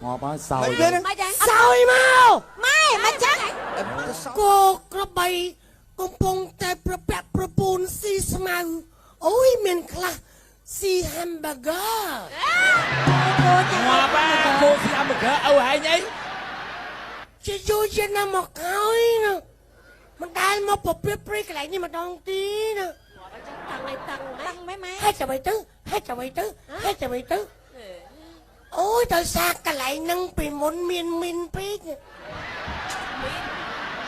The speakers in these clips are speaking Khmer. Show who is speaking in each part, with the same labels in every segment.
Speaker 1: ngọt á sao
Speaker 2: mau
Speaker 3: mai mà chắc
Speaker 2: cô có bay công pong tay propon si smau ôi miền khla si hamburger
Speaker 1: ngọt á cô si hamburger hay nhỉ
Speaker 2: chị vui cho nó một khối nè mình đang một bộ bếp cái lại nhưng mà đòn tí nè
Speaker 3: tăng mấy mấy
Speaker 2: hai chả bảy tứ ôi tao xa cái lại nâng bị muốn miên pít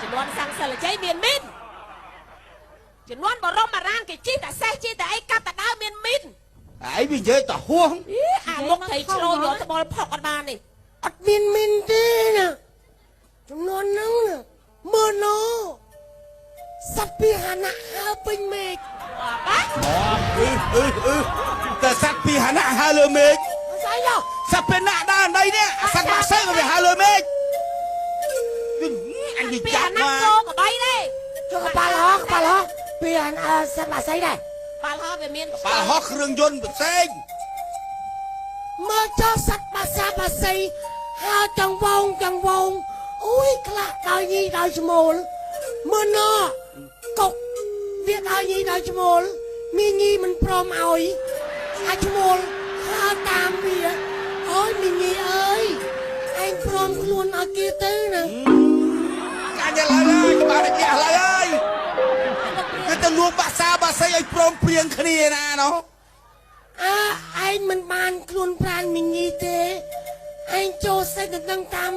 Speaker 3: chỉ luôn sang sờ là cháy miền min chỉ luôn bỏ rong mà ran cái chi ta xe chi ta ấy cắt ta đau miền min
Speaker 4: ấy bây giờ tao huông
Speaker 3: lúc thấy trôi vô tao bỏ phọc con ba này
Speaker 2: ọt miên tí nè chúng nó nâng nè mưa nó sắp bị hana hao bình mệt
Speaker 4: แต่สักปีหันหน้าฮาโลเมก
Speaker 2: sao vậy
Speaker 4: สักเป็นหน้าด้านใดเนี่ยสักมาเซ่ก็ไปฮาโลเมกอันนี้
Speaker 3: bị
Speaker 4: จัด
Speaker 3: hả
Speaker 4: มา
Speaker 3: năng cô của bay đây
Speaker 2: cho bà lo bị hana sắp bà xây đây
Speaker 3: bà lo về miền
Speaker 4: ปลาฮอกเครื่องยนต์เซ็ง
Speaker 2: mơ cho sắp bà xây hao chẳng vong ui khla đòi nhi đòi small mưa nó cục việc đòi nhi đòi small mi nhi mình prom ơi ai small hao tam việc ôi mi nhi ơi anh prom luôn ở kia tư nè
Speaker 4: การจะอะไรเลยมาได้กี่อะไรเลยก็จะรวมบาซาบาไซไอ้พร้อมเพรียงคณีนะเนาะ
Speaker 2: anh mình bàn luôn plan mình nhi thế anh cho xây được đăng tam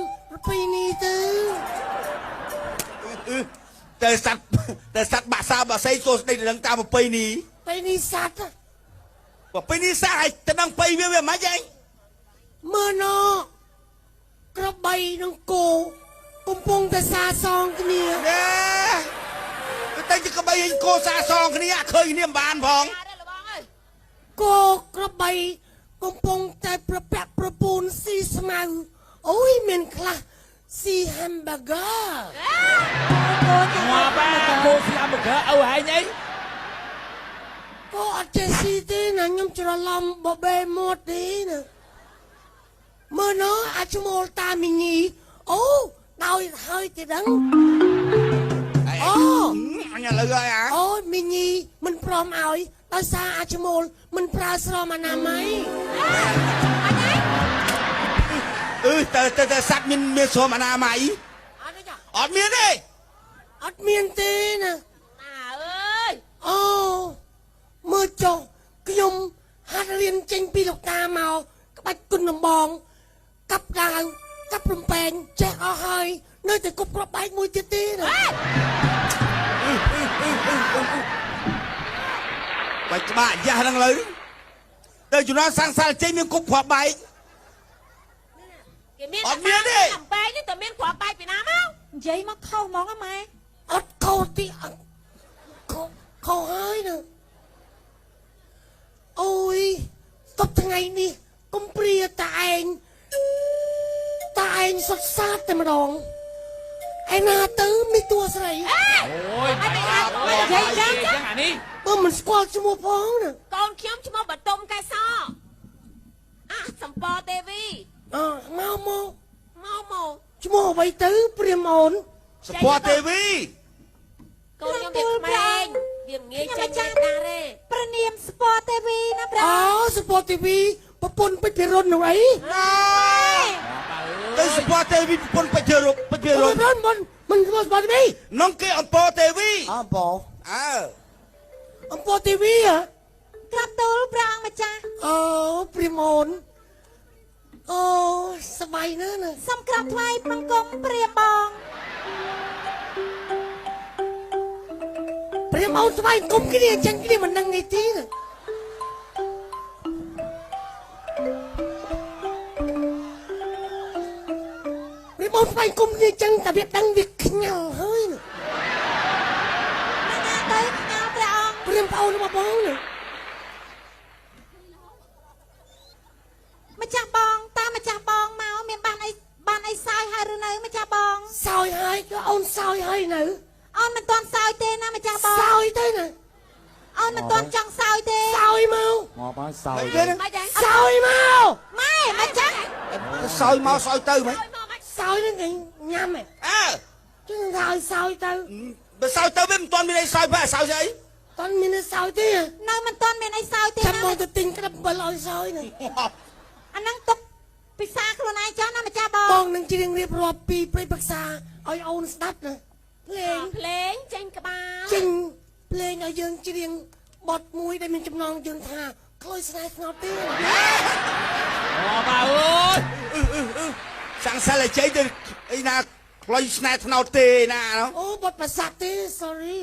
Speaker 2: pi nhi tư
Speaker 4: แต่สัตว์บาซาบาไซโซได้ดังตามไปนี่
Speaker 2: pi nhi sát
Speaker 4: ว่าไปนี่ซะไอ้จะนั่งไปเวียมาใจ
Speaker 2: mưa nó có bay nó cổ bông bông ta xa son cái nè
Speaker 4: เนี่ยแต่จะก็ไปโกซาซองคนนี้เคยเนี่ยบานพอง
Speaker 2: cô có bay bông bông ta propon si smau ôi miền khla si hamburger
Speaker 1: ngọt á cô si hamburger hay nhỉ
Speaker 2: cô ở trên si thế nè nhưng cho lòng bỏ bê một tí nè mưa nó chú mô ta mình nhỉ ô đôi hơi thì đắng
Speaker 4: อันนี้เลยอ่ะ
Speaker 2: ôi mình nhỉ mình prom ơi tao xa chú mô mình pra sro mà nằm ấy
Speaker 4: แต่สัตว์มันมีสมนาไหมอดเมียดิ
Speaker 2: ở miền tê nè
Speaker 3: ơi
Speaker 2: ô mưa cho cái nhung hát liên tranh pi lục ta màu các bạch cun nằm bòn cặp đào cặp lùm bèn che ở hơi nơi từ cục rập bạch mùi tê tê nè
Speaker 4: ไปบ้าอย่าทั้งเลยเดี๋ยวจุดนั้นสั่งสารเจมีกุบหัวใบ
Speaker 3: cái miền
Speaker 4: Ọt miên đi.
Speaker 3: làm bay chứ tụi miền quả bay bị nám không giấy mà khâu món á mày
Speaker 2: ở câu tí câu hơi nè ôi tập thằng ngày đi công pria tại anh xuất sát tại mà đòn anh à tứ mi tua sấy
Speaker 1: ôi
Speaker 3: vậy đó
Speaker 1: chẳng hạn đi
Speaker 2: bơ mình squat cho mua phóng nè
Speaker 3: con kiếm cho bật tôm cây so sầm po tivi
Speaker 2: mau
Speaker 3: mau
Speaker 2: cho mua bay tứ pria mồn
Speaker 4: สปอร์ตทีวี
Speaker 3: con nhom việc mày việc nghe chân nhà ta đây
Speaker 5: ประเนียมสปอร์ตทีวีนะพระ
Speaker 2: sport tv ประปนไปเจริญเอาไว้
Speaker 4: แต่สปอร์ตทีวีปนไปเจอรบไปเจอรบ
Speaker 2: มัน sport tv
Speaker 4: น้องเกออนปอร์ทีวี
Speaker 2: bò sport tv อ่ะ
Speaker 5: กลับตูปรางมาจ้า
Speaker 2: ปริมอนสบายนะน่ะ
Speaker 5: สำกรับไว้ปังกงเปรียบอง
Speaker 2: ปริมอนสบายกุมกี่เดียจังกี่เดียมันนั่งไงทีน่ะปริมอนสบายกุมกี่เดียจังแต่เบียดดังเบียดขยันเฮ้ยน่ะ
Speaker 5: นานาเต้ยเงาพระองค์
Speaker 2: ปริมเอาหนูมาบ้องน่ะ
Speaker 5: มาจากบองตามมาจากบองเมาเมียนบ้านไอ้ทรายหาหรือไหนมาจากบอง
Speaker 2: ซอยให้ก็เอาซอยให้หนู
Speaker 5: ออนมันตอนทรายเต้นะมาจากบอง
Speaker 2: ซอยได้น่ะ
Speaker 5: អូនមិនទាន់ចង់សោយទេ
Speaker 2: សោយមក
Speaker 1: មកបានសោយ
Speaker 3: មកយ៉ាង
Speaker 2: សោយមក
Speaker 5: ម៉ែមិនចឹង
Speaker 4: សោយមកសោយទៅហ្មង
Speaker 2: សោយនឹងញ៉ាំហ៎
Speaker 4: អើ
Speaker 2: ចឹងថាឲ្យសោយទៅ
Speaker 4: បើសោយទៅវាមិនទាន់មានអីសោយបែបសោយស្អី
Speaker 2: តន់មានសោយទេ
Speaker 5: នៅមិនទាន់មានអីសោយទេ
Speaker 2: ចាំ
Speaker 5: ណា
Speaker 2: មកទៅទិញក្តាប់7ឲ្យសោយនេះ
Speaker 5: អាហ្នឹងទុកពិសាខ្លួនឯងចោះណាម្ចាស់បង
Speaker 2: បងនឹងច្រៀងរៀបរាប់ពីព្រៃប្រឹក្សាឲ្យអូនស្ដាប់ណាភ្លេង
Speaker 3: ភ្លេងចេញក្បាល
Speaker 2: ចេញភ្លេងឲ្យយើងច្រៀងបទមួយដែលមានចំណងយើងថាក្លុយស្នេហ៍ស្ងប់ទេ
Speaker 1: មកបាអើយ
Speaker 4: សាំងសិលឲ្យចេញទៅអីណាផ្លុយស្នេហ៍ថ្នោតទេណា
Speaker 2: អូបទប្រសាទទេ sorry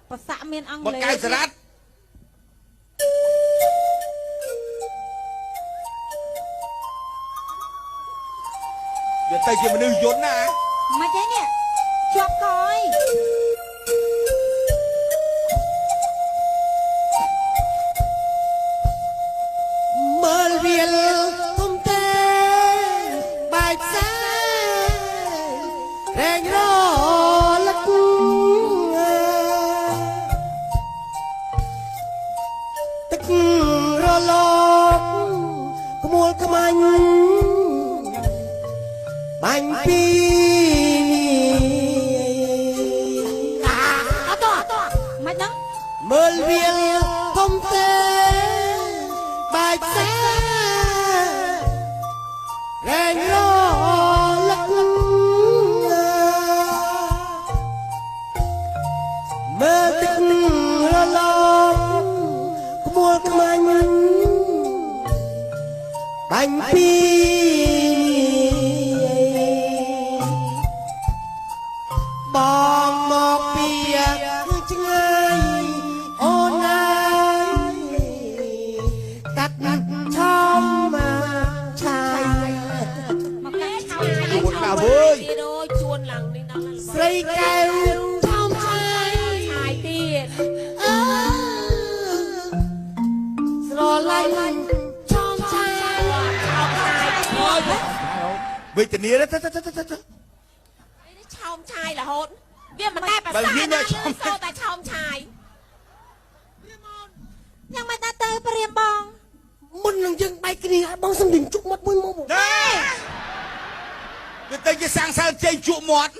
Speaker 5: ប្រសាក់មានអង់
Speaker 4: មក
Speaker 5: គ្លេ
Speaker 4: កៅ
Speaker 5: ស
Speaker 4: សរ៉ាត់វាទៅជាមនុស្សយន្តណា
Speaker 5: មិនទេនេះជាប់កយ
Speaker 2: មើលវាលទុំទេបែកផ្សារែងរលឹកទឹករលកក្មួលក្មាញ់បាញ់ពីអត់ត
Speaker 5: មិនដឹង
Speaker 2: មើលវាលទុំទេបែកផ្សារែងរលឹកមើលទឹករលកក្មួលក្មាញ់បាញ់ពីបងមកពីឆ្ងាយអូនណាយកាត់ឆោមមកឆាយ
Speaker 5: មកកាត់ឆោ
Speaker 4: ជួនណាវើយ
Speaker 3: ទៀតអូជួនឡើងនេះដល់
Speaker 2: ស្រីកែវឆោមឆាយ
Speaker 3: ឆាយទៀត
Speaker 2: អើស្រឡាញ់ឆោមឆាយ
Speaker 3: អូយ
Speaker 4: វេទនាទៅ
Speaker 3: ឆោមឆាយរហូតវាមិនតែប្រសាណាលើសូតែឆោមឆាយ
Speaker 5: យ៉ាងមិនដល់ទៅព្រាមបង
Speaker 2: មុននឹងយើងបែកគ្នាឲ្យបងសំដេញជុកមាត់មួយមក
Speaker 4: ណែវាទៅជាសាំងសិលចេញជក់មាត់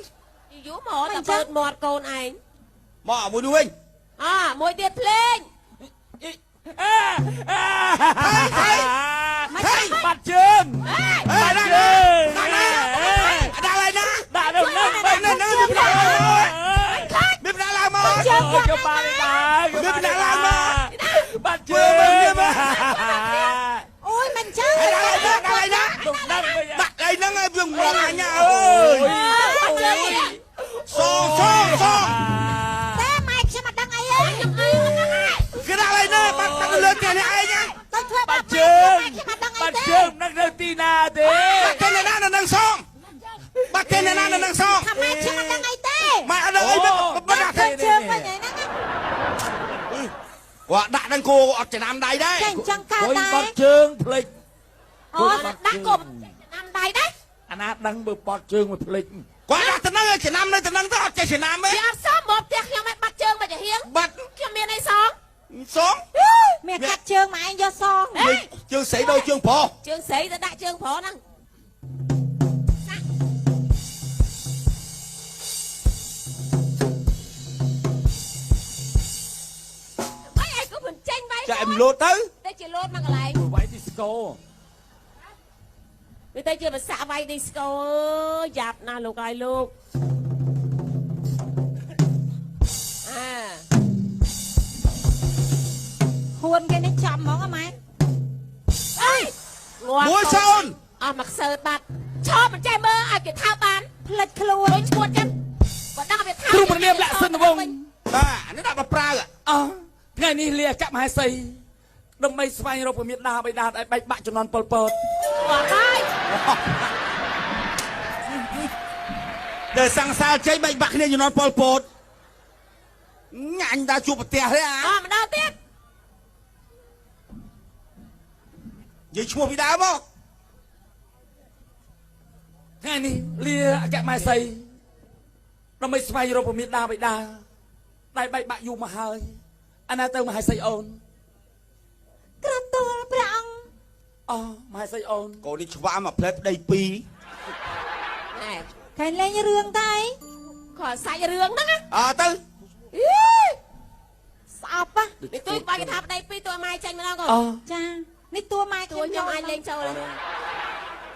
Speaker 3: យូរមកតែបើកមាត់កូនឯង
Speaker 4: មកមួយនេះវិញ
Speaker 3: មួយទៀតភ្លេង
Speaker 1: បាត់ជើង
Speaker 4: បាត់ជើងដាក់ហើយណា
Speaker 1: ដាក់នៅនឹង
Speaker 4: ទៅនៅនៅមានដាក់ឡើងមក
Speaker 5: ជើងគាត់
Speaker 1: យកបានដែរបាត់ជើង
Speaker 5: អូយមិនចឹង
Speaker 4: ដាក់ហើយណា
Speaker 1: ទុកដឹងវិញ
Speaker 4: ដាក់អីហ្នឹងឲ្យវាងងអញអើយសង
Speaker 5: តែម៉ែខ្ញុំមិនដឹងអីទេ
Speaker 4: គេដាក់ហើយណាបាត់ទៅលើផ្ទះនេះឯង
Speaker 5: ទៅធ្វើបា
Speaker 1: បា
Speaker 5: ត់
Speaker 1: ត់
Speaker 5: ជើ
Speaker 1: ជើ
Speaker 5: ង
Speaker 1: ង
Speaker 5: ខ្ញុំមិនដឹងអី
Speaker 1: បាត់
Speaker 5: ទេ
Speaker 1: ជើងនឹងនៅទីណាទេ
Speaker 4: បាត់ទៅណានៅនឹងសងបាត់ទៅណានៅនឹងសង
Speaker 5: ថាម៉ែខ្ញុំមិនដឹងអីទេ
Speaker 4: ម៉ែអត់ដឹងអីបាត់ដាក់
Speaker 5: ទៅ
Speaker 4: ទៅ
Speaker 5: ជើងវិញហ្នឹង
Speaker 4: វ៉ាដាក់នឹងគោអត់ចំណាំដៃដែរ
Speaker 5: ចេះអញ្ចឹងកើត
Speaker 1: អុយ
Speaker 5: ដែរ
Speaker 1: បាត់ជើងភ្លេច
Speaker 3: អូដាក់កុំណាំដៃដែរ
Speaker 1: អាណាដឹងបើបាត់ជើងមកភ្លេច
Speaker 4: គាត់ដាក់ទៅនឹងចំណាំនៅទៅនឹងទៅអត់ចេះចំណាំទេ
Speaker 3: វាអត់សមមកផ្ទះខ្ញុំមិនបាត់ជើងមកចាហៀង
Speaker 4: បាត់
Speaker 3: ខ្ញុំមានអីសង
Speaker 4: សង
Speaker 5: មានកាត់ជើងម៉ែឯងយកសង
Speaker 4: ជើងស្រីដូចជើងប្រុស
Speaker 3: ជើងស្រីទៅដាក់ជើងប្រុសហ្នឹងអីឯងក៏មិនចេញបាយ
Speaker 4: ចាក់emលោតទៅ
Speaker 3: តែជាលោតមកកន្លែង
Speaker 1: វាយទីស្គរ
Speaker 3: វាទៅជាភាសាវាយឌីស្កូយ៉ាប់ណាស់លោកហើយលោកអា
Speaker 5: ហួនគេនេះចាំហ្មងម៉ែ
Speaker 3: អើយងាប់
Speaker 4: មួយសោន
Speaker 3: អស់មកខ្សើតបាត់ឈប់មិនចេះមើលឲ្យគេថើបបាន
Speaker 5: ផ្លិចខ្លួន
Speaker 3: ដូចឈួតចឹងបើដឹងវាថើប
Speaker 1: គ្រូប្រនាមលក្ខសិនវង
Speaker 4: អានេះដាក់មកប្រើ
Speaker 1: អើថ្ងៃនេះលាកមហេសីដើម្បីស្វែងរកពមៀតដាបៃតាឲ្យបែកបាក់ចំនួនប៉ុលពត
Speaker 3: អត់ហើយ
Speaker 4: ដែលសង្សារចេញបែកបាក់គ្នាជំនាន់ប៉ុលពតញ៉ាញ់ដល់ជួបប្រទះទេអា
Speaker 3: ម្ដងទៀត
Speaker 4: និយាយឈ្មោះពីដើមមក
Speaker 1: ថ្ងៃនេះលាអគ្គមហេសីដើម្បីស្វែងរកពមៀតដាបៃតាដែលបែកបាក់យូរមកហើយ អាណាទៅមហេសីអូន
Speaker 5: ក្រាបទូលព្រះអង្គ
Speaker 1: អូមហេសីអូនក
Speaker 4: ូននេះឆ្វាមកផ្លែប្តីពីរ
Speaker 3: ណែ
Speaker 5: ឃើញលេងរឿងតើ
Speaker 3: ខោសាច់រឿងហ្នឹងណា
Speaker 4: ទៅ
Speaker 3: អី
Speaker 5: ស្អប់ហ៎
Speaker 3: នេះទួយបាច់គេថាប្តីពីរទួម៉ែចេញម្ដងកូន
Speaker 1: អូ
Speaker 5: ចានេះតួម៉ែ
Speaker 3: ទួខ្ញុំអាចលេងចូលទេ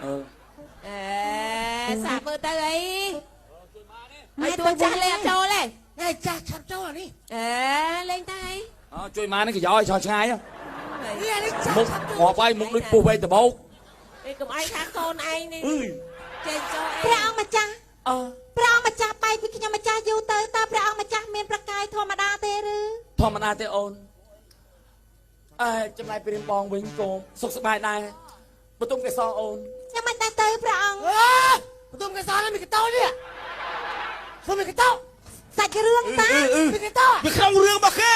Speaker 1: អឺ
Speaker 3: អេសាប់មើលទៅអីហើយទួចាស់លេងចូលទេ
Speaker 2: ណែចាស់ឆាប់ចូលអានេះ
Speaker 3: អេលេងទៅអី
Speaker 1: អូជួយម៉ានេះក៏យកឲ្យឆ្ងាយ
Speaker 2: នេះអានេះចាស់
Speaker 1: មុខ
Speaker 2: ឆាប់ចូល
Speaker 1: ងាប់ហើយមុខដូចពុះវែងដបោក
Speaker 3: ឯងកុំអីថាកូនឯងនេះ
Speaker 1: អឺ
Speaker 3: ចេញចូលអី
Speaker 5: ព្រះអង្គម្ចាស់
Speaker 1: អឺ
Speaker 5: ព្រះអង្គម្ចាស់បែកពីខ្ញុំម្ចាស់យូរទៅតើព្រះអង្គម្ចាស់មានប្រកាយធម្មតាទេឬ
Speaker 1: ធម្មតាទេអូនចំណាយព្រាមបងវិញក៏សុខសប្បាយដែរបន្ទុំកេសរអូន
Speaker 5: ខ្ញុំមិនដែរទៅព្រះអង្គ
Speaker 2: បន្ទុំកសលមិនកតោនេះសុំមិនកតោ
Speaker 5: សាច់រឿងតា
Speaker 2: មិនកតោ
Speaker 4: វាក្នុងរឿងរបស់គេ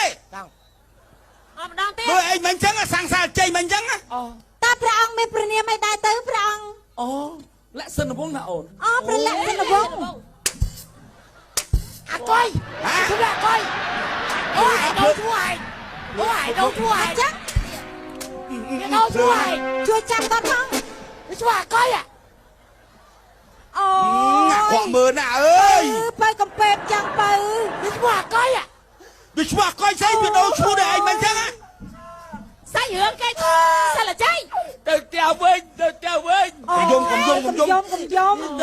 Speaker 3: អត់ម្ដងទៀត
Speaker 4: មើលឯងមិនអញ្ចឹងសាំងសាចេញមិនអញ្ចឹង
Speaker 1: អូ
Speaker 5: តើព្រះអង្គមានព្រះនាមមិនដែរទៅព្រះអង្គ
Speaker 1: អូលក្ខសិនវងណាអូន
Speaker 5: អូព្រះលក្ខសិនវង្ស
Speaker 2: អាកុយសុំអាកុយអូយđâu chú ai ôi đâu chú
Speaker 5: អ
Speaker 2: ai
Speaker 5: ញ្ចឹង
Speaker 2: đâu chú ai
Speaker 5: ជួយចាំគាត់ផង
Speaker 2: chú ai coi à
Speaker 5: អូ
Speaker 4: ងាក់ខកមើលណាអើយ
Speaker 5: បើកំពេបចឹងបើ
Speaker 2: chú ai coi à
Speaker 4: វាឆ្វាក់កុយស្អីវាដូរឈ្មោះដែរឯងមិនអញ្ចឹង
Speaker 3: សាច់រឿងគេសិលចៃ
Speaker 1: ទៅផ្ទះវិញទៅផ្ទះវិញ
Speaker 4: យំ
Speaker 5: កុំយំ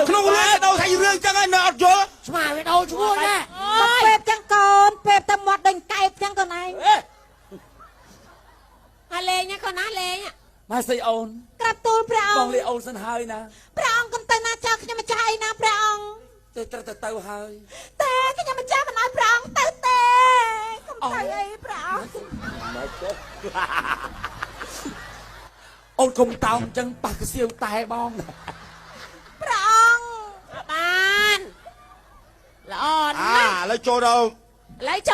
Speaker 4: ក្នុងរឿងដូរថារឿងអញ្ចឹងឯងនៅអត់យល់
Speaker 2: chú ai biết đâu chú ai nè
Speaker 5: កំពេបចឹងកូនពេបតែមាត់ដូចកែបចឹងកូនឯង
Speaker 1: អេ
Speaker 3: ហើយលេងណាកូនណាលេង
Speaker 1: មហេសីអូន
Speaker 5: ក្រាបទូលព្រះ
Speaker 1: ប
Speaker 5: អង្គ
Speaker 1: ងលីអូនសិនហើយណា
Speaker 5: ព្រះអង្គកុំទៅណាចោលខ្ញុំម្ចាស់អីណាព្រះអង្គ
Speaker 1: ទៅត្រូវទៅហើយ
Speaker 5: តែខ្ញុំម្ចាស់មិនឲ្យព្រះអង្គទៅទេកុំទៅអីព្រះអង្គ
Speaker 1: អូនគុំតោងអញ្ចឹងប៉ះកសៀវតែបង
Speaker 5: ព្រះអង្គ
Speaker 3: បានល្អណាស់
Speaker 4: ឥឡូវចូលដល់
Speaker 3: ឥឡូវចូល